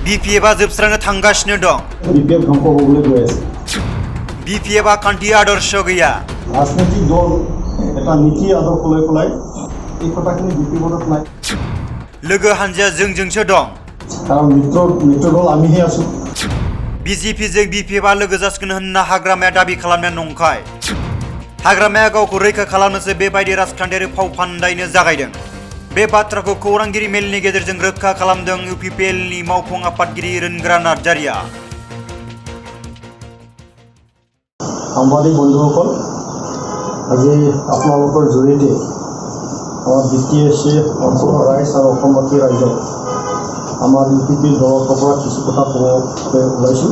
BPF जोबस्रांनो थांगासिनो दं। BPF ধ্বংস হ'বলৈ গৈ আছে। BPF खान्थि आदर्श गैया। राजनैतिक दल এটা নীতি आदर्श লৈ পেলাই এই কথাখিনি BPF-ত নাই। लोगो हानजाया जोंजोंसो दं। কাৰণ मित्र दल आमिহে आছো। BJP-जों BPF लोगो जासिगोन होनना हाग्रामाया दाबि खालामनाया नंखाय। हाग्रामाया गावखौ रैखा खालामनोसो बेबायदि राजखान्थियारि फाव फान्दायनो जागायदों। बे बाथ्राखौ खौरांगिरि मेलनि गेजेरजों रोखा खालामदों UPPLनि मावफुं आफादगिरि रोनग्रा नार्जारिया। সাংবাদিক বন্ধুসকল, আজি আপোনালোকৰ জৰিয়তে আমাৰ BTS অঞ্চলৰ ৰাইজ আৰু অসমবাসী ৰাইজক আমাৰ UPPL দলৰ পৰা কিছু কথা ক'বলৈ ওলাইছোঁ।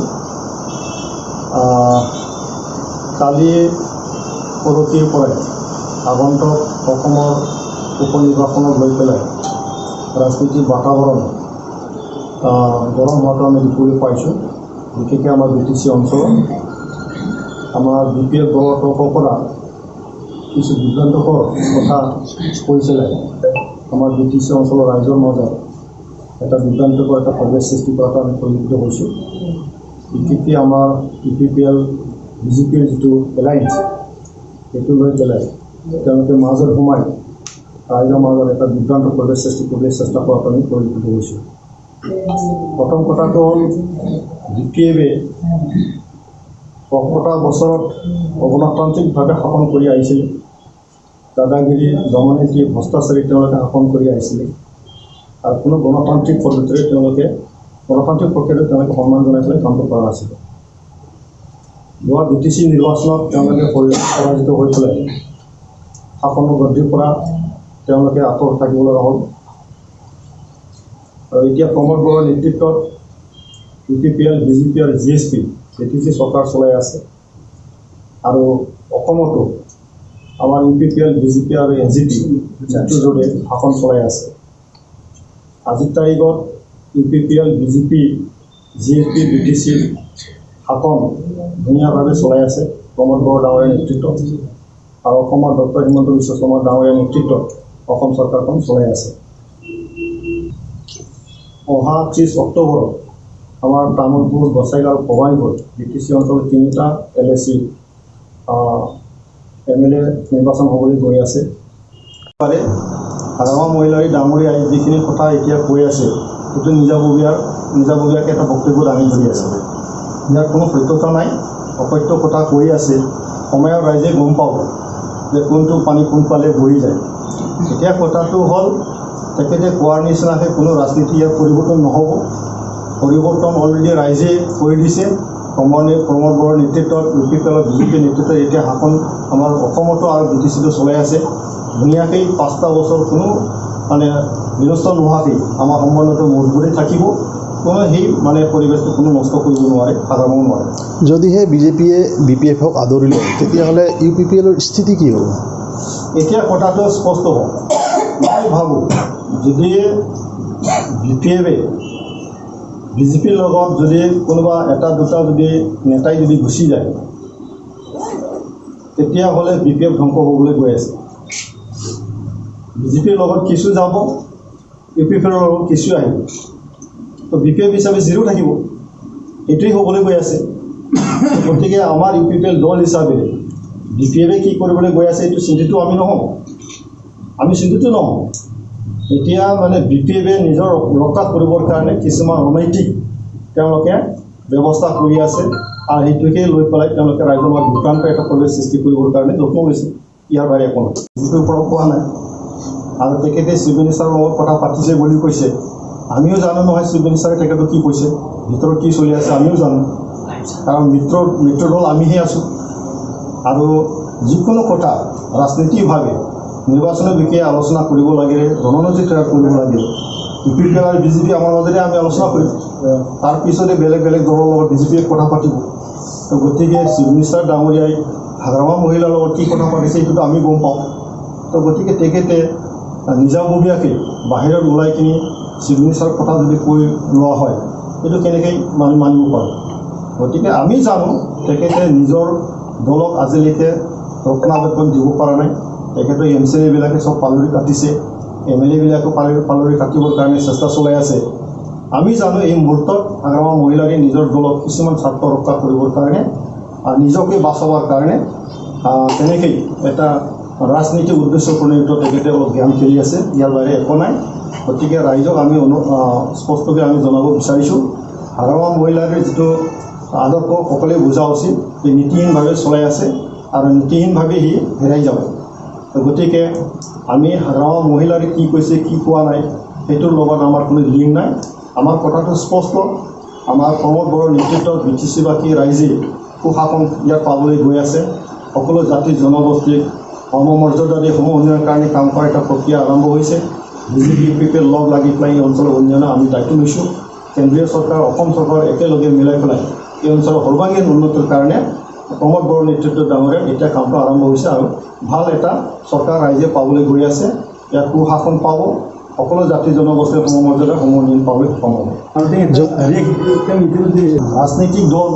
কালি পৰহিৰ পৰাই আগন্তুক অসমৰ উপনিৰ্বাচনক লৈ পেলাই ৰাজনীতিৰ বাতাবৰণ গৰম হোৱাটো আমি দেখিবলৈ পাইছোঁ। বিশেষকৈ আমাৰ BTC অঞ্চলত আমাৰ BPF দলৰ তৰফৰ পৰা কিছু বিভ্ৰান্তকৰ কথা কৈছিলে। আমাৰ BTC অঞ্চলৰ ৰাইজৰ মাজত এটা বিভ্ৰান্তকৰ এটা পৰিৱেশ সৃষ্টি কৰাটো আমি পৰিলক্ষিত হৈছোঁ। বিশেষকৈ আমাৰ UPPL BJPৰ যিটো এলায়েন্স সেইটো লৈ পেলাই তেওঁলোকে মাজত সোমাই ৰাইজৰ মাজত এটা বিভ্ৰান্ত পৰিৱেশ সৃষ্টি কৰিবলৈ চেষ্টা কৰাটো আমি পৰিলক্ষিত হৈছোঁ। প্ৰথম কথাটো হ'ল BPF-এ ৬০টা বছৰত গণতান্ত্ৰিকভাৱে শাসন কৰি আহিছিল। দাদাগিৰি দমনীতি ভ্ৰষ্টাচাৰী তেওঁলোকে শাসন কৰি আহিছিলে আৰু কোনো গণতান্ত্ৰিক পদ্ধতিৰে গণতান্ত্ৰিক প্ৰক্ৰিয়াটো তেওঁলোকে সন্মান জনাই পেলাই কামটো কৰা নাছিলে। যোৱা BTC নিৰ্বাচনত তেওঁলোকে পৰাজিত হৈ পেলাই শাসনৰ গদ্দিৰ পৰা তেওঁলোকে আঁতৰত থাকিব লগা হ'ল আৰু এতিয়া প্ৰমোদ বৰুৱাৰ নেতৃত্বত UPPL BJP আৰু GSP BTC চৰকাৰ চলাই আছে আৰু অসমতো আমাৰ UPPL BJP আৰু NGP মিত্ৰজোঁটে শাসন চলাই আছে। আজিৰ তাৰিখত UPPL BJP GSP BTCৰ শাসন ধুনীয়াভাৱে চলাই আছে প্ৰমোদ বৰা ডাঙৰীয়াৰ নেতৃত্বত আৰু অসমৰ ডক্টৰ হিমন্ত বিশ্ব শৰ্মা ডাঙৰীয়াৰ নেতৃত্বত অসম চৰকাৰখন চলাই আছে। অহা 30 অক্টোবৰত আমাৰ তামোলপুৰ গছাইগাঁও আৰু ভবানীপুৰ BTC অঞ্চলৰ 3টা LAC MLA নিৰ্বাচন হ'বলৈ গৈ আছে। হাগ্ৰামা মহিলাৰী ডাঙৰীয়াই যিখিনি কথা এতিয়া কৈ আছে সেইটো নিজাববীয়াকৈ এটা বক্তব্য দাঙি ধৰি আছে। ইয়াৰ কোনো সত্যতা নাই, অসত্য কথা কৈ আছে। সময়ৰ ৰাইজে গম পাব যে কোনটো পানী কোনফালে বহি যায়। এতিয়া কথাটো হ'ল তেখেতে কোৱাৰ নিচিনাকৈ কোনো ৰাজনীতি ইয়াৰ পৰিৱৰ্তন নহ'ব। পৰিৱৰ্তন অলৰেডি ৰাইজে কৰি দিছে। প্ৰমোদ বৰাৰ নেতৃত্বত UPPL BJP নেতৃত্বত এতিয়া শাসন আমাৰ অসমতো আৰু BTCটো চলাই আছে ধুনীয়াকৈ। 5টা বছৰ কোনো বিনষ্ট নোহোৱাকৈ আমাৰ সম্বন্ধটো মজবুত থাকিব। কোনো সেই পৰিৱেশটো কোনো নষ্ট কৰিব নোৱাৰে, হাৰাব নোৱাৰে। যদিহে BJPয়ে BPFক আদৰি লয় তেতিয়াহ'লে UPPLৰ স্থিতি কি হ'ব? এতিয়া কথাটো স্পষ্ট হ'ব। মই ভাবোঁ যদি BPFে BJPৰ লগত যদি কোনোবা এটা দুটা যদি নেতাই যদি গুচি যায় তেতিয়াহ'লে BPF ধ্বংস হ'বলৈ গৈ আছে। BJPৰ লগত কিছু যাব, UPPৰ লগত কিছু আহিব, তো BPF হিচাপে জিৰো থাকিব। এইটোৱেই হ'বলৈ গৈ আছে। গতিকে আমাৰ UPPL দল হিচাপে BPFে কি কৰিবলৈ গৈ আছে এইটো চিন্তিত আমি নহওঁ, চিন্তিত নহওঁ। এতিয়া BPFে নিজৰ ৰক্ষা কৰিবৰ কাৰণে কিছুমান অনৈতিক তেওঁলোকে ব্যৱস্থা কৰি আছে আৰু সেইটোকে লৈ পেলাই তেওঁলোকে ৰাইজৰ মাজত বিভ্ৰান্ত এটা পৰিৱেশ সৃষ্টি কৰিবৰ কাৰণে যত্ন লৈছে। ইয়াৰ বাহিৰে একো নাই, যিটোৰ পৰা কোৱা নাই। আৰু তেখেতে চিফ মিনিষ্টাৰৰ লগত কথা পাতিছে বুলি কৈছে। আমিও জানো নহয় চিফ মিনিষ্টাৰে তেখেতক কি কৈছে, ভিতৰত কি চলি আছে আমিও জানো, কাৰণ মিত্ৰ দল আমিহে আছোঁ। আৰু যিকোনো কথা ৰাজনীতিকভাৱে নিৰ্বাচনৰ বিষয়ে আলোচনা কৰিব লাগিলে, ৰণনীতি তৈয়াৰ কৰিব লাগিলে UPPL আৰু BJP আমাৰ মাজেৰে আমি আলোচনা কৰিম। তাৰপিছতে বেলেগ দলৰ লগত BJPয়ে কথা পাতিব। তো গতিকে চিফ মিনিষ্টাৰ ডাঙৰীয়াই হাগ্ৰামা মহিলাৰ লগত কি কথা পাতিছে এইটোতো আমি গম পাওঁ। তো গতিকে তেখেতে নিজাববীয়াকৈ বাহিৰত ওলাই কিনি চিফ মিনিষ্টাৰৰ কথা যদি কৈ লোৱা হয় এইটো কেনেকৈ মানিব পাৰে। গতিকে আমি জানো তেখেতে নিজৰ দলক আজিলৈকে ৰক্ষণাবেক্ষণ দিব পৰা নাই। তেখেতৰ MCLAবিলাকে চব পালৰি কাটিছে, MLAবিলাকো পালৰি কাটিবৰ কাৰণে চেষ্টা চলাই আছে। আমি জানো এই মুহূৰ্তত হাগ্ৰামা মহিলাৰে নিজৰ দলত কিছুমান স্বাৰ্থ ৰক্ষা কৰিবৰ কাৰণে আৰু নিজকে বাচাবৰ কাৰণে তেনেকেই এটা ৰাজনীতিক উদ্দেশ্য প্ৰণীত তেখেতে অলপ জ্ঞান খেলি আছে, ইয়াৰ বাহিৰে একো নাই। গতিকে ৰাইজক আমি স্পষ্টকৈ আমি জনাব বিচাৰিছোঁ, হাগ্ৰামা মহিলাৰে যিটো আদৰ্শ সকলোৱে বুজা উচিত, যে নীতিহীনভাৱে চলাই আছে আৰু নীতিহীনভাৱে সি হেৰাই যাব। গতিকে আমি হাগ্ৰামা মহিলাৰে কি কৈছে কি কোৱা নাই সেইটোৰ লগত আমাৰ কোনো লিংক নাই। আমাৰ কথাটো স্পষ্ট, আমাৰ প্ৰমোদ বড়োৰ নেতৃত্বত BTC-বাসী ৰাইজে সুশাসন ইয়াত পাবলৈ গৈ আছে। সকলো জাতি জনগোষ্ঠীক সমমৰ্যাদাৰে সম উন্নয়নৰ কাৰণে কাম কৰা এটা প্ৰক্ৰিয়া আৰম্ভ হৈছে। BJP UPPL লগ লাগি পেলাই এই অঞ্চলৰ উন্নয়নৰ আমি দায়িত্ব লৈছোঁ। কেন্দ্ৰীয় চৰকাৰ অসম চৰকাৰ একেলগে মিলাই পেলাই এই অঞ্চলৰ সৰ্বাংগীন উন্নতিৰ কাৰণে প্ৰমোদ বড়োৰ নেতৃত্বত ডাঙৰে এতিয়া কামটো আৰম্ভ হৈছে আৰু ভাল এটা চৰকাৰ ৰাইজে পাবলৈ গৈ আছে। ইয়াত সুশাসন পাব, সকলো জাতি জনগোষ্ঠীৰ সমমৰ্যাদা সম উন্নয়ন পাবলৈ সক্ষম হ'ব। ৰাজনৈতিক দল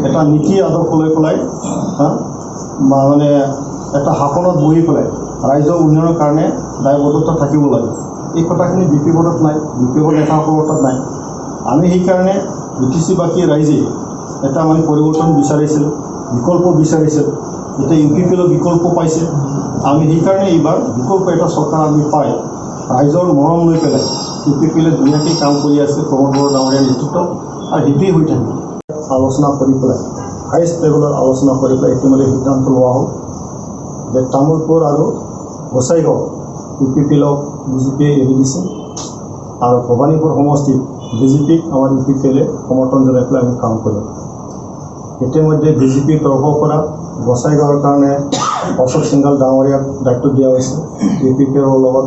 এটা নীতি আদৰ্শ লৈ পেলাই মানে এটা শাসনত বহি পেলাই ৰাইজৰ উন্নয়নৰ কাৰণে দায়বদ্ধতা থাকিব লাগে। এই কথাখিনি বিপদত নাই, বিপদ নেতাসকলৰ তাত নাই। আমি সেইকাৰণে BTC-বাসী ৰাইজে এটা মানে পৰিৱৰ্তন বিচাৰিছিল, বিকল্প বিচাৰিছিল। এতিয়া UPPL বিকল্প পাইছে। আমি সেইকাৰণে এইবাৰ বিকল্প এটা চৰকাৰ আমি পাই ৰাইজৰ মৰম লৈ পেলাই UPPL ধুনীয়াকৈ কাম কৰি আছে প্ৰমোদ বড়ো ডাঙৰীয়াৰ নেতৃত্বত, আৰু সেইটোৱেই হৈ থাকে। আলোচনা কৰি পেলাই হাইষ্ট লেভেলৰ আলোচনা কৰি পেলাই ইতিমধ্যে সিদ্ধান্ত লোৱা হ'ল যে তামোলপুৰ আৰু গোসাইগাঁও UPPLক BJPয়ে এৰি দিছে আৰু ভৱানীপুৰ সমষ্টিত BJPক আমাৰ UPPLে সমৰ্থন জনাই পেলাই আমি কাম কৰিম। ইতিমধ্যে BJPৰ তৰফৰ পৰা গোসাইগাঁৱৰ কাৰণে অশোক সিংঘাল ডাঙৰীয়াক দায়িত্ব দিয়া হৈছে UPPLৰ লগত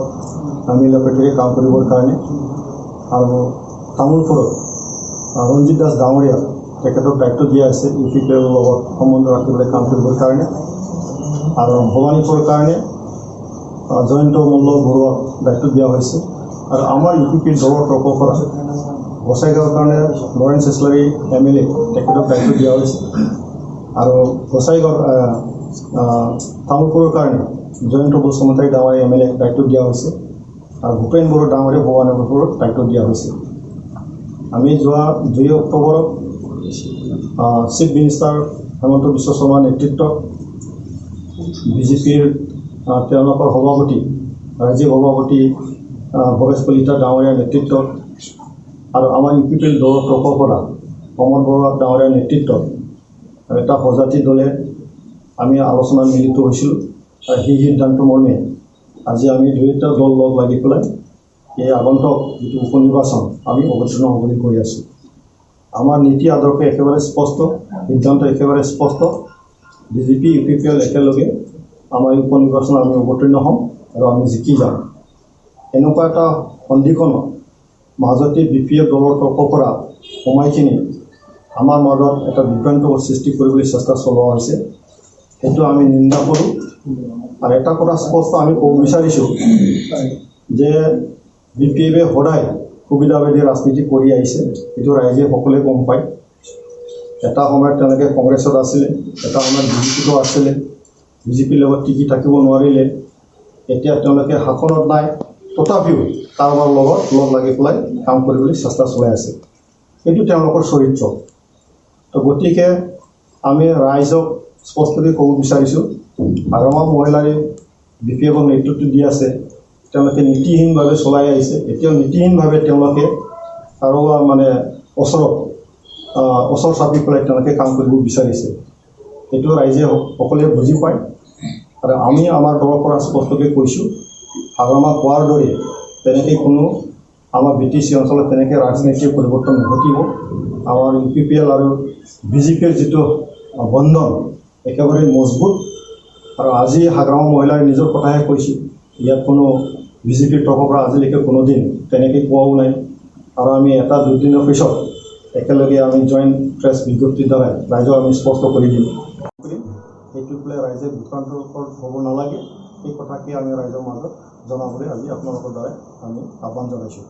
মিলা প্ৰীতিৰে কাম কৰিবৰ কাৰণে, আৰু তামোলপুৰত ৰঞ্জিত দাস ডাঙৰীয়াক তেখেতক দায়িত্ব দিয়া হৈছে UPPLৰ লগত সম্বন্ধ ৰাখিবলৈ কাম কৰিবৰ কাৰণে, আৰু ভৱানীপুৰৰ কাৰণে জয়ন্ত মল্ল বৰুৱাক দায়িত্ব দিয়া হৈছে। আৰু আমাৰ UPPৰ দলৰ তৰফৰ পৰা গোসাইগাঁৱৰ কাৰণে লৰেন্স ইছলাৰী MLA তেখেতক দায়িত্ব দিয়া হৈছে, আৰু গোসাইগাঁৱৰ তামোলপুৰৰ কাৰণে জয়ন্ত বসুমতাৰী ডাঙৰীয়া MLA দায়িত্ব দিয়া হৈছে, আৰু ভূপেন বড়ো ডাঙৰীয়া ভৱানীপুৰত দায়িত্ব দিয়া হৈছে। আমি যোৱা 2 অক্টোবৰত চিফ মিনিষ্টাৰ হেমন্ত বিশ্ব শৰ্মাৰ নেতৃত্বত BJPৰ তেওঁলোকৰ সভাপতি ৰাজ্যিক সভাপতি ভৱেশ কলিতা ডাঙৰীয়াৰ নেতৃত্বত আৰু আমাৰ UPPL দলৰ তৰফৰ পৰা প্ৰমোদ বড়ো ডাঙৰীয়াৰ নেতৃত্বত এটা প্ৰজাতি দলে আমি আলোচনাত মিলিত হৈছিলোঁ। আৰু সেই সিদ্ধান্ত মৰ্মে আজি আমি 2টা দল লগ লাগি পেলাই এই আগন্তুক যিটো উপ নিৰ্বাচন আমি অৱতীৰ্ণ হ'বলৈ গৈ আছোঁ। আমাৰ নীতি আদৰ্শ একেবাৰে স্পষ্ট, সিদ্ধান্ত একেবাৰে স্পষ্ট। BJP UPPL একেলগে আমাৰ উপ নিৰ্বাচন আমি অৱতীৰ্ণ হ'ম আৰু আমি জিকি যাম। এনেকুৱা এটা সন্ধিখনত মাজতে BPF দলৰ তৰফৰ পৰা সোমাইখিনি আমাৰ মাজত এটা বিভ্ৰান্তিৰ সৃষ্টি কৰিবলৈ চেষ্টা চলোৱা হৈছে, সেইটো আমি নিন্দা কৰোঁ। আৰু এটা কথা স্পষ্ট আমি ক'ব বিচাৰিছোঁ যে BPFে সদায় সুবিধাবাদী ৰাজনীতি কৰি আহিছে, এইটো ৰাইজে সকলোৱে গম পায়। এটা সময়ত তেওঁলোকে কংগ্ৰেছত আছিলে, এটা সময়ত BJPতো আছিলে, BJPৰ লগত টিকি থাকিব নোৱাৰিলে, এতিয়া তেওঁলোকে শাসনত নাই, তথাপিও কাৰোবাৰ লগত লগ লাগি পেলাই কাম কৰিবলৈ চেষ্টা চলাই আছে। এইটো তেওঁলোকৰ চৰিত্ৰ। তো গতিকে আমি ৰাইজক স্পষ্টকৈ ক'ব বিচাৰিছোঁ, হাগ্ৰামা মহিলাৰে BPFক নেতৃত্ব দি আছে, তেওঁলোকে নীতিহীনভাৱে চলাই আহিছে। এতিয়াও নীতিহীনভাৱে তেওঁলোকে কাৰোবাৰ মানে ওচৰ চাপি পেলাই তেওঁলোকে কাম কৰিব বিচাৰিছে। সেইটো ৰাইজে সকলোৱে বুজি পায়। আৰু আমি আমাৰ দলৰ পৰা স্পষ্টকৈ কৈছোঁ, হাগ্ৰামা কোৱাৰ দৰে তেনেকৈ কোনো আমাৰ BTC অঞ্চলত তেনেকৈ ৰাজনীতিৰ পৰিৱৰ্তন ঘটিব। আমাৰ UPPL আৰু BJPৰ যিটো বন্ধন একেবাৰে মজবুত। আৰু আজি হাগ্ৰামা মহিলাই নিজৰ কথাহে কৈছোঁ, ইয়াত কোনো BJPৰ তৰফৰ পৰা আজিলৈকে কোনোদিন তেনেকৈ কোৱাও নাই। আৰু আমি 1-2 দিনৰ পিছত একেলগে আমি জইণ্ট প্ৰেছ বিজ্ঞপ্তিৰ দ্বাৰাই ৰাইজক আমি স্পষ্ট কৰি দিম। সেইটো পেলাই ৰাইজে বিভ্ৰান্ত হ'ব নালাগে, এই কথাকে আমি ৰাইজৰ মাজত জনাবলৈ আজি আপোনালোকৰ দ্বাৰাই আমি আহ্বান জনাইছোঁ।